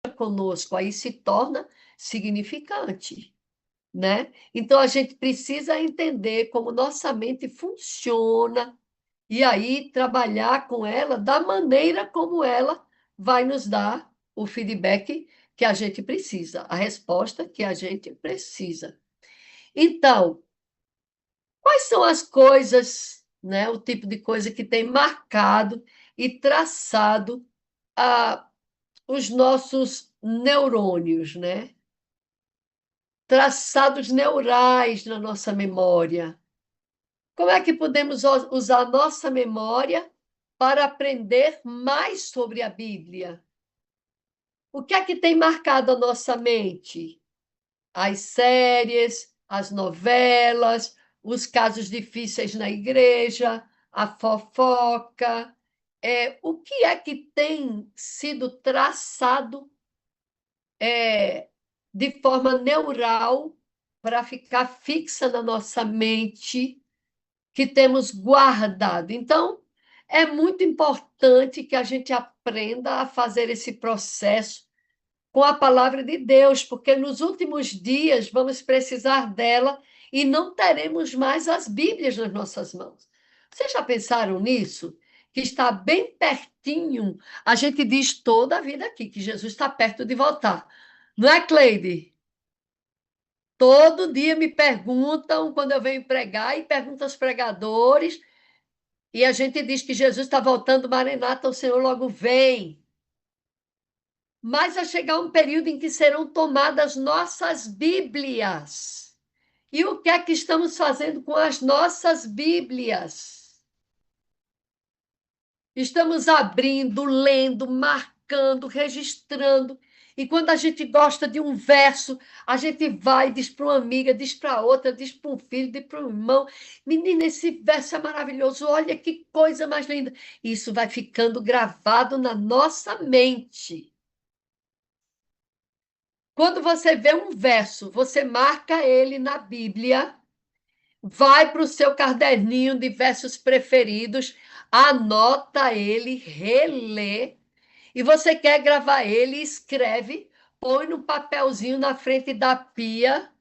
conosco, aí se torna significante, né? Então, a gente precisa entender como nossa mente funciona e aí trabalhar com ela da maneira como ela vai nos dar o feedback que a gente precisa, a resposta que a gente precisa. Então, quais são as coisas, né, o tipo de coisa que tem marcado e traçado os nossos neurônios, né? Traçados neurais na nossa memória. Como é que podemos usar a nossa memória para aprender mais sobre a Bíblia? O que é que tem marcado a nossa mente? As séries, as novelas, os casos difíceis na igreja, a fofoca. O que é que tem sido traçado de forma neural para ficar fixa na nossa mente, que temos guardado? Então, é muito importante que a gente aprenda a fazer esse processo com a palavra de Deus, porque nos últimos dias vamos precisar dela e não teremos mais as Bíblias nas nossas mãos. Vocês já pensaram nisso? Que está bem pertinho. A gente diz toda a vida aqui que Jesus está perto de voltar. Não é, Cleide? Todo dia me perguntam quando eu venho pregar e perguntam aos pregadores, e a gente diz que Jesus está voltando, Maranata, o Senhor logo vem. Mas vai chegar um período em que serão tomadas nossas Bíblias. E o que é que estamos fazendo com as nossas Bíblias? Estamos abrindo, lendo, marcando, registrando. E quando a gente gosta de um verso, a gente vai, diz para uma amiga, diz para outra, diz para um filho, diz para um irmão: menina, esse verso é maravilhoso, olha que coisa mais linda. Isso vai ficando gravado na nossa mente. Quando você vê um verso, você marca ele na Bíblia, vai para o seu caderninho de versos preferidos, anota ele, relê, e você quer gravar ele, escreve, põe no papelzinho na frente da pia,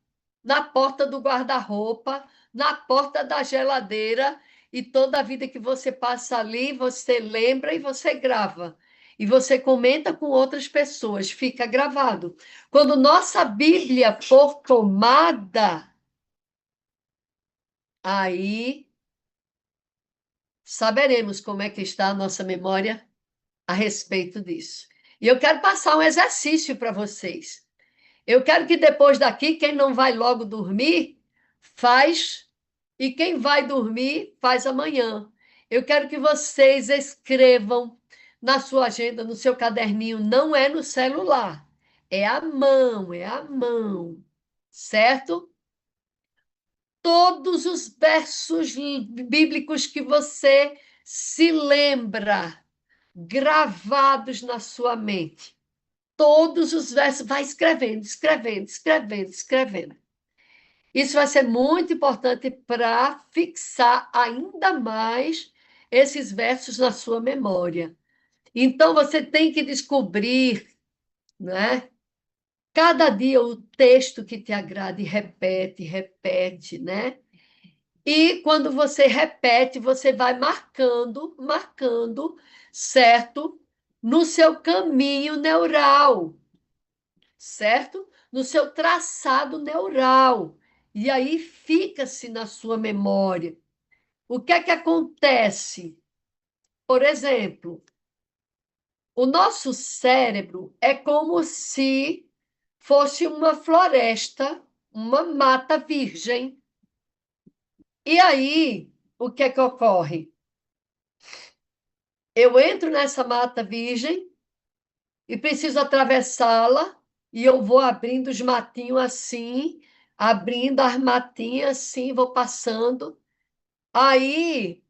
na porta do guarda-roupa, na porta da geladeira, e toda a vida que você passa ali, você lembra e você grava. E você comenta com outras pessoas, fica gravado. Quando nossa Bíblia for tomada, aí saberemos como é que está a nossa memória a respeito disso. E eu quero passar um exercício para vocês. Eu quero que depois daqui, quem não vai logo dormir, faz, e quem vai dormir, faz amanhã. Eu quero que vocês escrevam na sua agenda, no seu caderninho, não é no celular, é a mão, certo? Todos os versos bíblicos que você se lembra, gravados na sua mente. Todos os versos, vai escrevendo, escrevendo, escrevendo, escrevendo. Isso vai ser muito importante para fixar ainda mais esses versos na sua memória. Então, você tem que descobrir, né? Cada dia o texto que te agrada e repete, repete, né? E quando você repete, você vai marcando, marcando, certo? No seu caminho neural, certo? No seu traçado neural. E aí fica-se na sua memória. O que é que acontece? Por exemplo, o nosso cérebro é como se fosse uma floresta, uma mata virgem. E aí, o que é que ocorre? Eu entro nessa mata virgem e preciso atravessá-la, e eu vou abrindo os matinhos assim, abrindo as matinhas assim, vou passando. Aí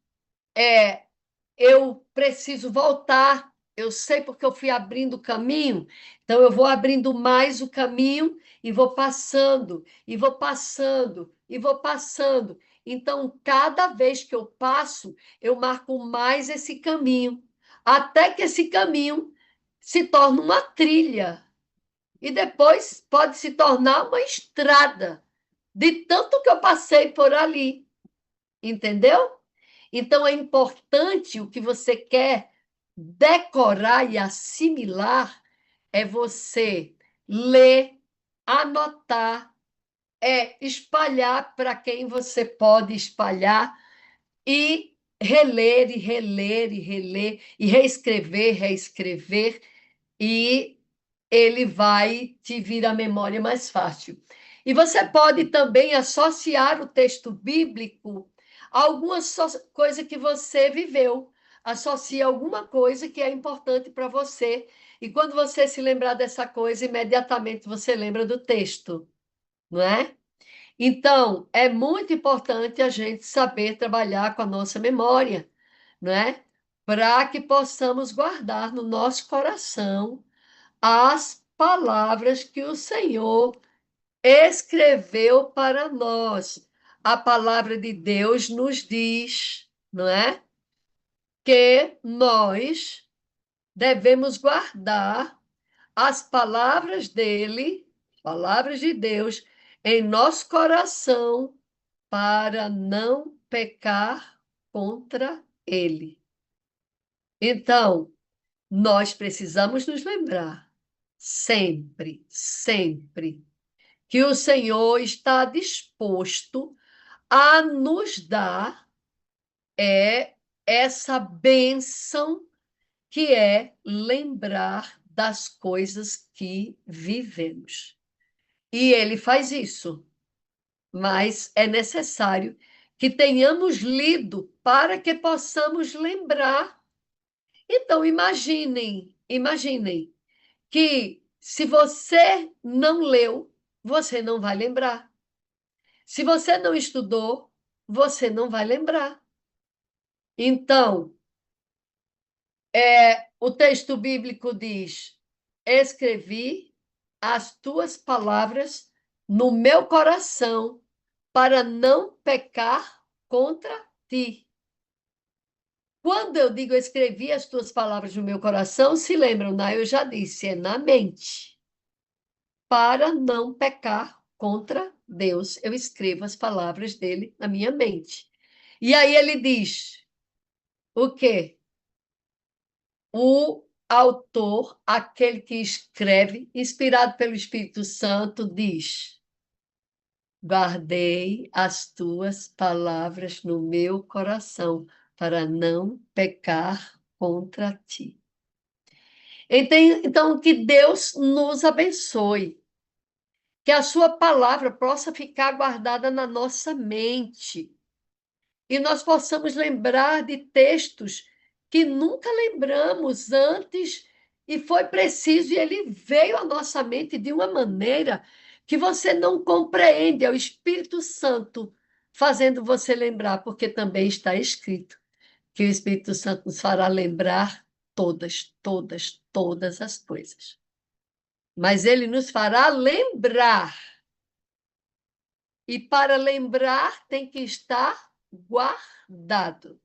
eu preciso voltar. Eu sei porque eu fui abrindo o caminho, então eu vou abrindo mais o caminho e vou passando, e vou passando, e vou passando. Então, cada vez que eu passo, eu marco mais esse caminho, até que esse caminho se torne uma trilha. e depois pode se tornar uma estrada, de tanto que eu passei por ali, entendeu? Então é importante o que você quer decorar e assimilar é você ler, anotar, espalhar para quem você pode espalhar e reler e reler e reler e reescrever, reescrever e ele vai te vir à memória mais fácil. E você pode também associar o texto bíblico a alguma coisa que você viveu. Associe alguma coisa que é importante para você. E quando você se lembrar dessa coisa, imediatamente você lembra do texto, não é? Então, é muito importante a gente saber trabalhar com a nossa memória, não é? Para que possamos guardar no nosso coração as palavras que o Senhor escreveu para nós. A palavra de Deus nos diz, não é? Que nós devemos guardar as palavras dele, palavras de Deus, em nosso coração para não pecar contra ele. Então, nós precisamos nos lembrar sempre, sempre que o Senhor está disposto a nos dar essa bênção que é lembrar das coisas que vivemos. E ele faz isso, mas é necessário que tenhamos lido para que possamos lembrar. Então, imaginem que se você não leu, você não vai lembrar. Se você não estudou, você não vai lembrar. Então, o texto bíblico diz: escrevi as tuas palavras no meu coração para não pecar contra ti. Quando eu digo escrevi as tuas palavras no meu coração, se lembram, né? Eu já disse, é na mente. Para não pecar contra Deus, eu escrevo as palavras dele na minha mente. E aí ele diz: o quê? O autor, aquele que escreve, inspirado pelo Espírito Santo, diz: guardei as tuas palavras no meu coração para não pecar contra ti. Então, que Deus nos abençoe, que a sua palavra possa ficar guardada na nossa mente e nós possamos lembrar de textos que nunca lembramos antes e foi preciso, e ele veio à nossa mente de uma maneira que você não compreende, é o Espírito Santo fazendo você lembrar, porque também está escrito que o Espírito Santo nos fará lembrar todas, todas, todas as coisas. Mas ele nos fará lembrar. E para lembrar tem que estar guardado.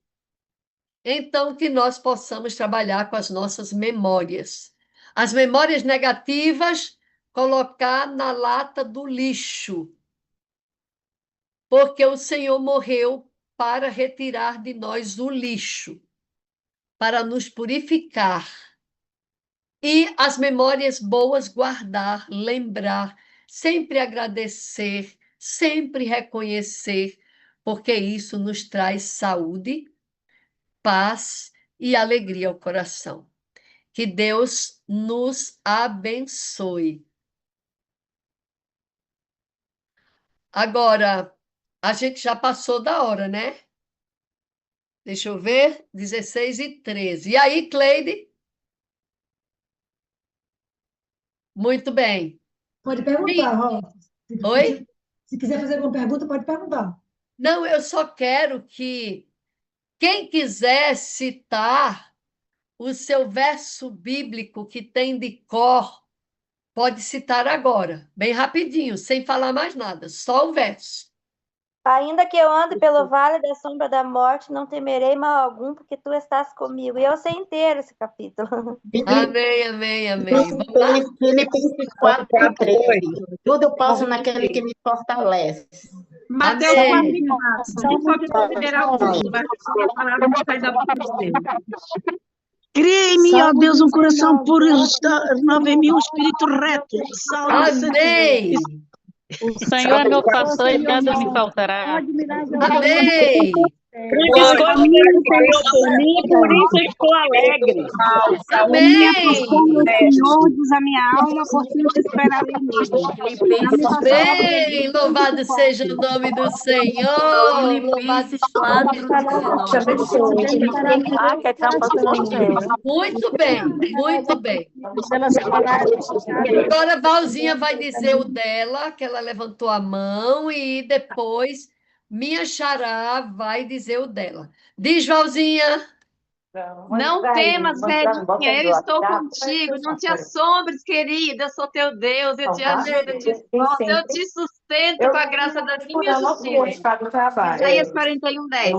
Então, que nós possamos trabalhar com as nossas memórias. As memórias negativas, colocar na lata do lixo, porque o Senhor morreu para retirar de nós o lixo, para nos purificar. E as memórias boas guardar, lembrar, sempre agradecer, sempre reconhecer, porque isso nos traz saúde, paz e alegria ao coração. Que Deus nos abençoe. Agora, a gente já passou da hora, né? Deixa eu ver, 16h13. E aí, Cleide? Muito bem. Pode perguntar, Sim. Rosa. Oi? Se quiser fazer alguma pergunta, pode perguntar. Não, eu só quero que quem quiser citar o seu verso bíblico que tem de cor, pode citar agora, bem rapidinho, sem falar mais nada, só o verso. Ainda que eu ande pelo vale da sombra da morte, não temerei mal algum, porque tu estás comigo. E eu sei inteiro esse capítulo. Amém, amém, amém. Vamos lá? Filipenses 4:13. Tudo eu posso naquele que me fortalece. Mateus Amém. 4:4. Não pode considerar o mundo, mas a palavra que sai da boca de Deus. Cria em mim, ó Deus, um coração puro e renova em mim um espírito reto. Salmo 100. Amém. O Senhor é meu pastor e nada me faltará. Amém. Grandes coisas ele fez por mim, por isso eu estou alegre. Amém. O Senhor diz a minha alma, portanto esperarei nele. Amém. Louvado seja o nome do Senhor. Louvado Filipenses 4:19. Ah, que é campo Muito bem, muito bem. Agora, Valzinha vai dizer o dela, que ela levantou a mão, e depois minha xará vai dizer o dela. Diz, Valzinha. Não temas, velhinha, eu estou contigo. Não te assombres, querida. Eu sou teu Deus, eu te ajudo, eu te escondo, eu te sustento com a graça da minha justiça. Isaías 41:10.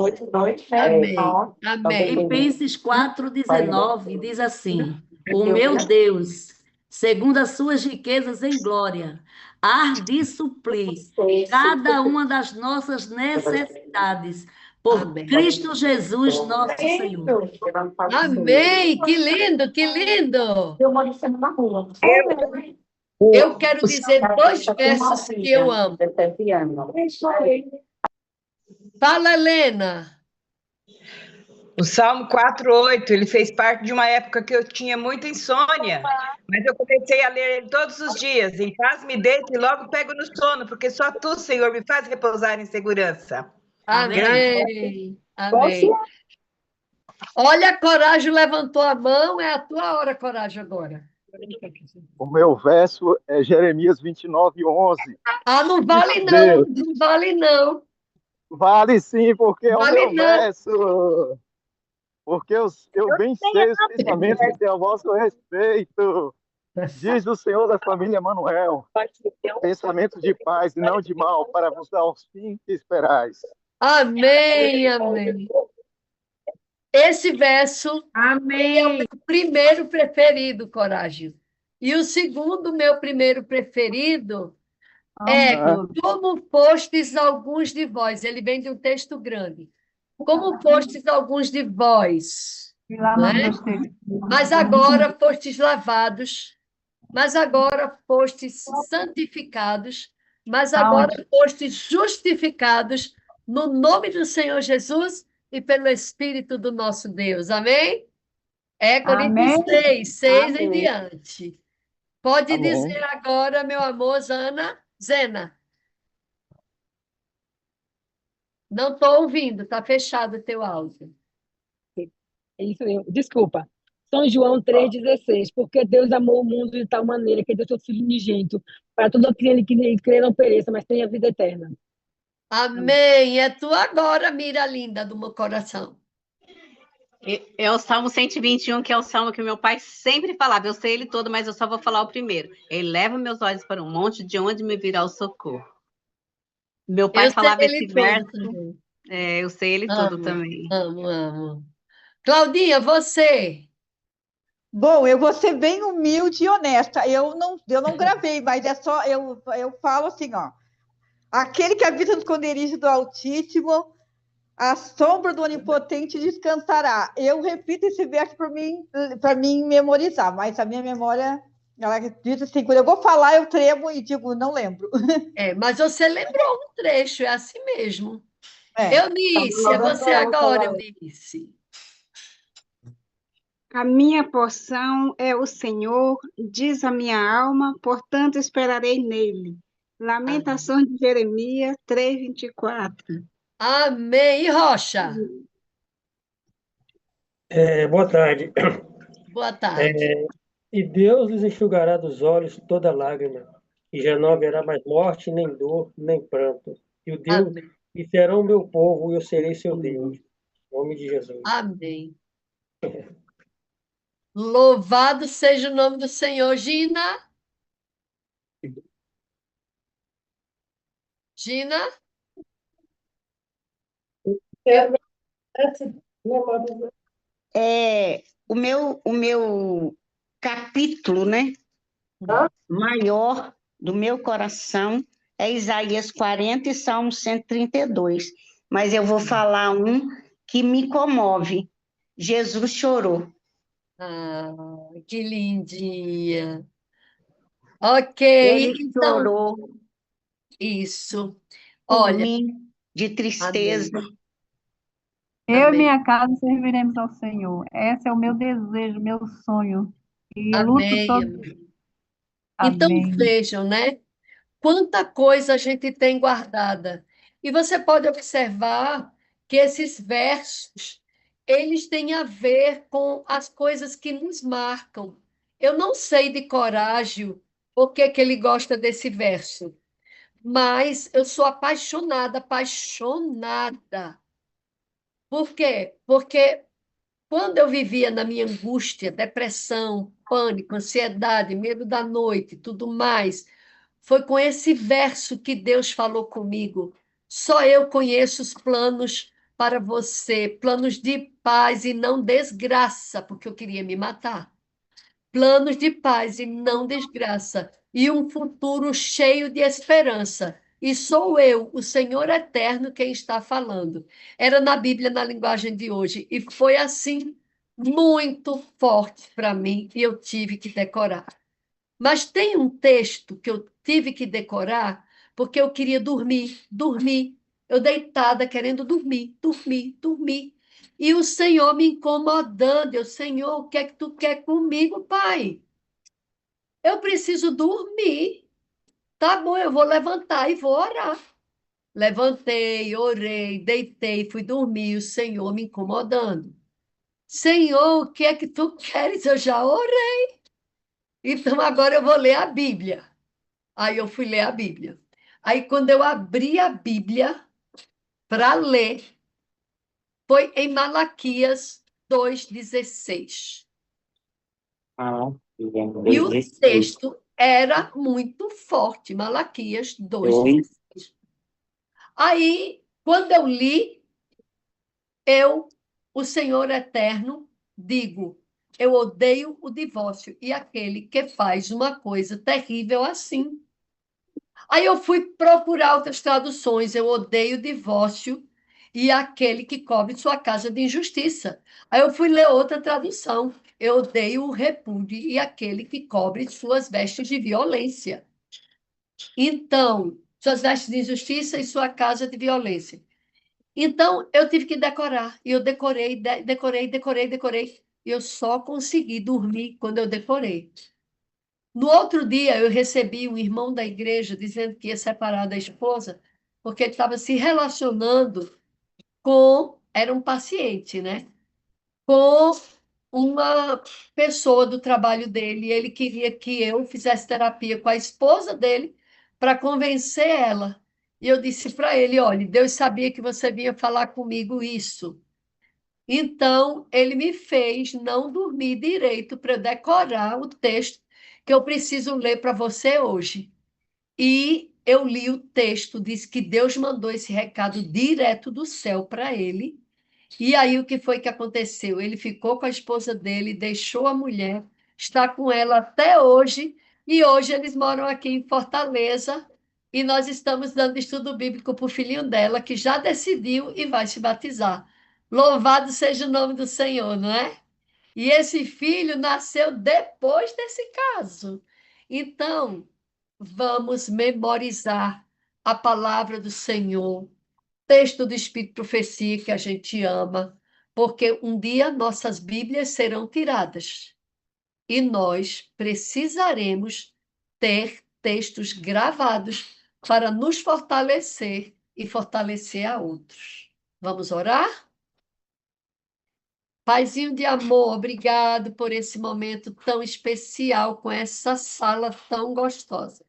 Amém. Amém. Filipenses 4:19 diz assim: O meu Deus, segundo as suas riquezas em glória, há de suprir cada uma das nossas necessidades por Amém. Cristo Jesus, nosso Senhor. Amém. Que lindo, que lindo. Eu quero dizer 2 versos que eu amo. Fala, Helena. O Salmo 4:8, ele fez parte de uma época que eu tinha muita insônia, mas eu comecei a ler ele todos os dias. Em paz me deito e logo pego no sono, porque só tu, Senhor, me faz repousar em segurança. Amém. Amém. Olha, a Coragem levantou a mão. É a tua hora, Coragem, agora. O meu verso é Jeremias 29:11. Ah, não vale não. Não vale não. Vale sim, porque é o Vale meu não. verso. Porque eu bem sei os pensamentos que têm a vosso respeito. Diz o Senhor da família Manuel. Pensamentos de paz e não de mal, para vos dar os fins que esperais. Amém, amém. Esse verso é o Amém. meu primeiro preferido, Coragem. E o segundo meu primeiro preferido é como fostes alguns de vós. Ele vem de um texto grande. Como fostes alguns de vós, não é? Mas agora fostes lavados, mas agora fostes santificados, mas agora fostes justificados no nome do Senhor Jesus e pelo Espírito do nosso Deus. Amém? É Coríntios 6 em diante. Pode Amém. dizer agora, meu amor, Zena. Não estou ouvindo, está fechado o teu áudio. É isso mesmo. Desculpa. São João 3,16. Porque Deus amou o mundo de tal maneira que deu seu Filho unigênito para todo aquele que nele crê não pereça, mas tenha vida eterna. Amém. É tu agora, mira linda do meu coração. É o Salmo 121, que é o salmo que meu pai sempre falava. Eu sei ele todo, mas eu só vou falar o primeiro. Ele leva meus olhos para um monte, de onde me virá o socorro. Meu pai Eu sei falava ele esse todo verso. também. Eu sei ele todo Amo, também. amo, amo. Claudinha, você. Bom, eu vou ser bem humilde e honesta. Eu não gravei, mas é só eu falo assim, ó. Aquele que habita no esconderijo do Altíssimo, a sombra do Onipotente descansará. Eu repito esse verso para mim memorizar, mas a minha memória, ela diz assim, quando eu vou falar, eu tremo e digo, não lembro. Mas você lembrou um trecho, é assim mesmo. É. Eunice, é você agora, Eunice. A minha porção é o Senhor, diz a minha alma, portanto esperarei nele. Lamentações de Jeremias 3:24. Amém. E Rocha? Boa tarde. Boa tarde. E Deus lhes enxugará dos olhos toda lágrima, e já não haverá mais morte, nem dor, nem pranto. E o Deus, Amém. e serão o meu povo, e eu serei seu Deus. Em nome de Jesus. Amém. Louvado seja o nome do Senhor. Gina? Gina? Eu, o meu capítulo, né, maior do meu coração é Isaías 40 e Salmo 132. Mas eu vou falar um que me comove. Jesus chorou. que lindinha. Ok, Ele então, chorou isso. por Olha, mim, de tristeza. amém. Eu e Amém. minha casa serviremos ao Senhor. Esse é o meu desejo, meu sonho. E luto Amém, todo. amém. Então, Amém. vejam, né? Quanta coisa a gente tem guardada. E você pode observar que esses versos, eles têm a ver com as coisas que nos marcam. Eu não sei de coragem o que que ele gosta desse verso, mas eu sou apaixonada, apaixonada. Por quê? Porque quando eu vivia na minha angústia, depressão, pânico, ansiedade, medo da noite, tudo mais, foi com esse verso que Deus falou comigo. Só eu conheço os planos para você, planos de paz e não desgraça, porque eu queria me matar. Planos de paz e não desgraça, e um futuro cheio de esperança. E sou eu, o Senhor Eterno, quem está falando. Era na Bíblia, na linguagem de hoje, e foi assim muito forte para mim, e eu tive que decorar. Mas tem um texto que eu tive que decorar, porque eu queria dormir, dormir. Eu deitada, querendo dormir, dormir, dormir. E o Senhor me incomodando. Eu, Senhor, o que é que tu quer comigo, Pai? Eu preciso dormir. Tá bom, eu vou levantar e vou orar. Levantei, orei, deitei, fui dormir, o Senhor me incomodando. Senhor, o que é que tu queres? Eu já orei. Então agora eu vou ler a Bíblia. Aí eu fui ler a Bíblia. Aí quando eu abri a Bíblia para ler, foi em Malaquias 2,16. E o texto era muito forte, Malaquias 2,16. Aí, quando eu li, o Senhor Eterno, digo, eu odeio o divórcio e aquele que faz uma coisa terrível assim. Aí eu fui procurar outras traduções. Eu odeio o divórcio e aquele que cobre sua casa de injustiça. Aí eu fui ler outra tradução. Eu odeio o repúdio e aquele que cobre suas vestes de violência. Então, suas vestes de injustiça e sua casa de violência. Então, eu tive que decorar. E eu decorei, decorei. E eu só consegui dormir quando eu decorei. No outro dia, eu recebi um irmão da igreja dizendo que ia separar da esposa, porque ele estava se relacionando com, era um paciente, né? Com uma pessoa do trabalho dele. E ele queria que eu fizesse terapia com a esposa dele para convencer ela. E eu disse para ele: olha, Deus sabia que você vinha falar comigo isso. Então, ele me fez não dormir direito para decorar o texto que eu preciso ler para você hoje. E eu li o texto, disse que Deus mandou esse recado direto do céu para ele. E aí o que foi que aconteceu? Ele ficou com a esposa dele, deixou a mulher, está com ela até hoje, e hoje eles moram aqui em Fortaleza, e nós estamos dando estudo bíblico para o filhinho dela, que já decidiu e vai se batizar. Louvado seja o nome do Senhor, não é? E esse filho nasceu depois desse caso. Então, vamos memorizar a palavra do Senhor, texto do Espírito Profecia que a gente ama, porque um dia nossas Bíblias serão tiradas e nós precisaremos ter textos gravados para nos fortalecer e fortalecer a outros. Vamos orar? Paizinho de amor, obrigado por esse momento tão especial com essa sala tão gostosa.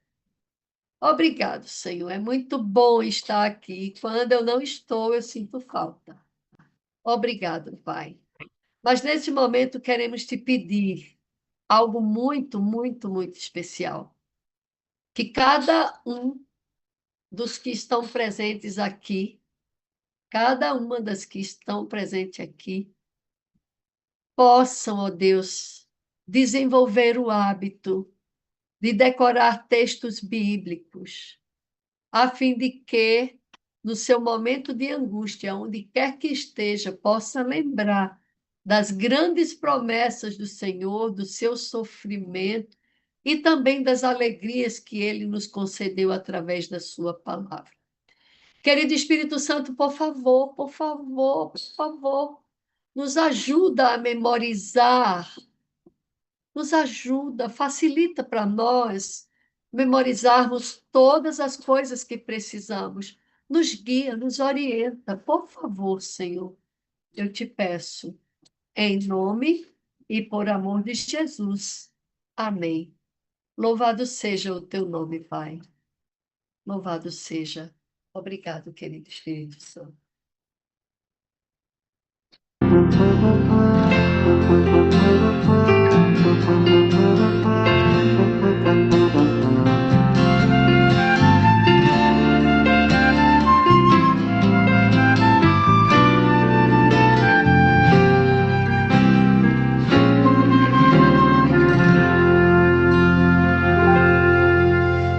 Obrigado, Senhor. É muito bom estar aqui. Quando eu não estou, eu sinto falta. Obrigado, Pai. Mas nesse momento queremos te pedir algo muito, muito, muito especial. Que cada um dos que estão presentes aqui cada uma das que estão presentes aqui possam, ó Deus, desenvolver o hábito de decorar textos bíblicos, a fim de que, no seu momento de angústia, onde quer que esteja, possa lembrar das grandes promessas do Senhor, do seu sofrimento e também das alegrias que Ele nos concedeu através da sua palavra. Querido Espírito Santo, por favor, por favor, por favor, nos ajuda a memorizar, nos ajuda, facilita para nós memorizarmos todas as coisas que precisamos. Nos guia, nos orienta, por favor, Senhor, eu te peço, em nome e por amor de Jesus. Amém. Louvado seja o teu nome, Pai. Louvado seja. Obrigado, querido Espírito Santo.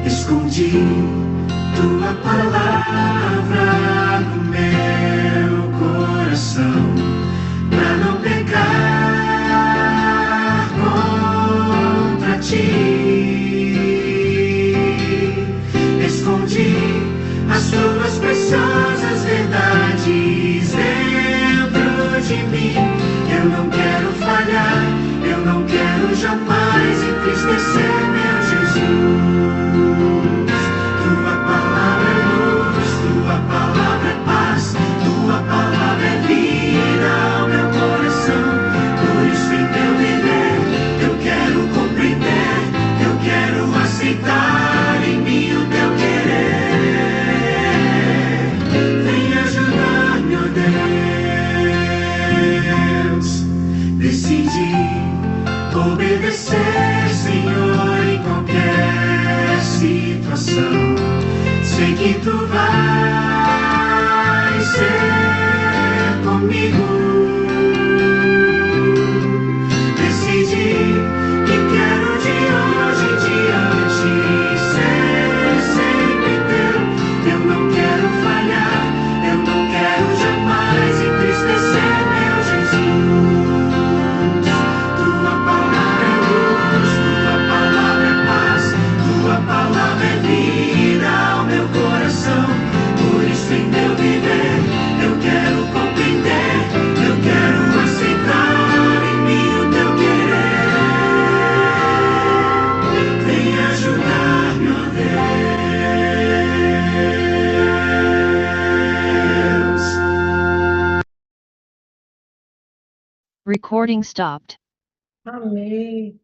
Escondi tua palavra no meu coração, para não pecar contra ti. Escondi as tuas preciosas verdades dentro de mim. Eu não quero falhar, eu não quero jamais entristecer meu Jesus. Tua palavra é luz, tua palavra é paz, tua palavra é vida ao meu coração. Por isso em teu viver eu quero compreender, eu quero aceitar em mim o teu querer. Vem ajudar-me, ó Deus. Decidi obedecer, Senhor, em qualquer situação. Sei que tu vais ser comigo. Decidi que quero de hoje em diante ser sempre teu. Eu não quero falhar, eu não quero jamais entristecer meu Jesus. Tua palavra é luz, tua palavra é paz, tua palavra é vida ao meu coração. Por isso em meu viver eu quero compreender, eu quero aceitar em mim o teu querer. Vem ajudar-me, ó Deus. Recording stopped. Amém.